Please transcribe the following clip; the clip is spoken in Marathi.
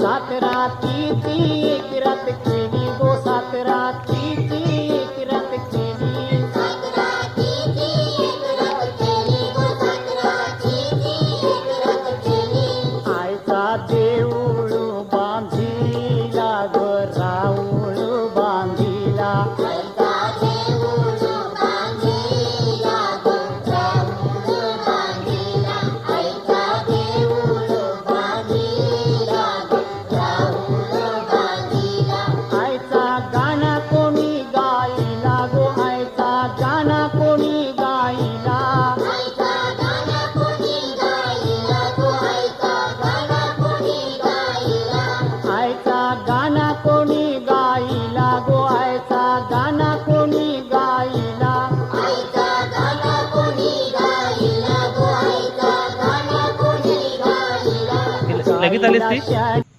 सात रात्रीची एक रात केली गो सात रात्रीची एक रात केली आयचा देऊळ बांधिला ग राऊळ बांधिला आयचा गाणं कोणी गायला गो आयचा गाणं कोणी गायला आयचा गाणं कोणी गायला गो आयचा गाणं कोणी गायला लगेच आलीस ती